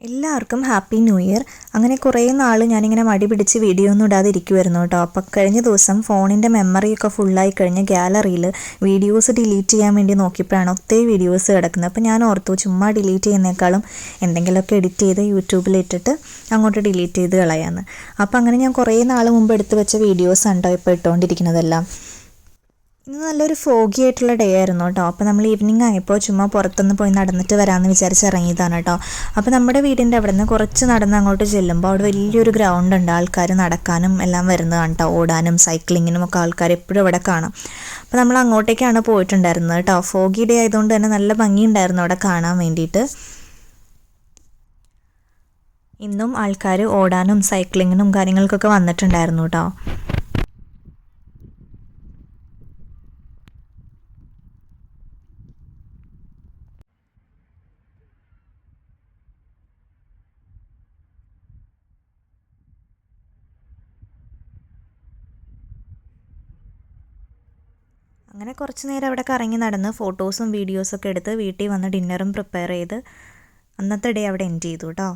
എല്ലാവർക്കും happy new year. അങ്ങനെ കുറേ നാൾ ഞാനിങ്ങനെ മടി പിടിച്ച് വീഡിയോ ഒന്നും ഇടാതെ ഇരിക്കുമായിരുന്നു കേട്ടോ. അപ്പം കഴിഞ്ഞ ദിവസം ഫോണിൻ്റെ മെമ്മറിയൊക്കെ ഫുള്ളായി കഴിഞ്ഞ് ഗാലറിയിൽ വീഡിയോസ് ഡിലീറ്റ് ചെയ്യാൻ വേണ്ടി നോക്കിയപ്പോഴാണ് ഒത്തിരി വീഡിയോസ് കിടക്കുന്നത്. അപ്പോൾ ഞാൻ ഓർത്തു ചുമ്മാ ഡിലീറ്റ് ചെയ്യുന്നേക്കാളും എന്തെങ്കിലുമൊക്കെ എഡിറ്റ് ചെയ്ത് യൂട്യൂബിലിട്ടിട്ട് അങ്ങോട്ട് ഡിലീറ്റ് ചെയ്ത് കളയാമെന്ന്. അപ്പോൾ അങ്ങനെ ഞാൻ കുറേ നാൾ മുമ്പ് എടുത്ത് വെച്ച വീഡിയോസ് ഉണ്ടോ ഇപ്പോൾ ഇട്ടുകൊണ്ടിരിക്കുന്നതെല്ലാം. ഇന്ന് നല്ലൊരു ഫോഗി ആയിട്ടുള്ള ഡേ ആയിരുന്നു കേട്ടോ. അപ്പോൾ നമ്മൾ ഈവനിങ് ആയപ്പോൾ ചുമ്മാ പുറത്തൊന്ന് പോയി നടന്നിട്ട് വരാമെന്ന് വിചാരിച്ച് ഇറങ്ങിയതാണ് കേട്ടോ. അപ്പോൾ നമ്മുടെ വീടിൻ്റെ അവിടെ നിന്ന് കുറച്ച് നടന്ന് അങ്ങോട്ട് ചെല്ലുമ്പോൾ അവിടെ വലിയൊരു ഗ്രൗണ്ട് ഉണ്ട്. ആൾക്കാർ നടക്കാനും എല്ലാം വരുന്നതാണ് കേട്ടോ. ഓടാനും സൈക്ലിങ്ങിനും ഒക്കെ ആൾക്കാർ എപ്പോഴും ഇവിടെ കാണാം. അപ്പോൾ നമ്മൾ അങ്ങോട്ടേക്കാണ് പോയിട്ടുണ്ടായിരുന്നത് കേട്ടോ. ഫോഗി ഡേ ആയതുകൊണ്ട് തന്നെ നല്ല ഭംഗിയുണ്ടായിരുന്നു അവിടെ കാണാൻ വേണ്ടിയിട്ട്. ഇന്നും ആൾക്കാർ ഓടാനും സൈക്ലിങ്ങിനും കാര്യങ്ങൾക്കൊക്കെ വന്നിട്ടുണ്ടായിരുന്നു കേട്ടോ. അങ്ങനെ കുറച്ച് നേരം അവിടെ കറങ്ങി നടന്ന് ഫോട്ടോസും വീഡിയോസൊക്കെ എടുത്ത് വീട്ടിൽ വന്ന് ഡിന്നറും പ്രിപ്പയർ ചെയ്ത് അന്നത്തെ ഡേ അവിടെ എൻഡ് ചെയ്തു കേട്ടോ.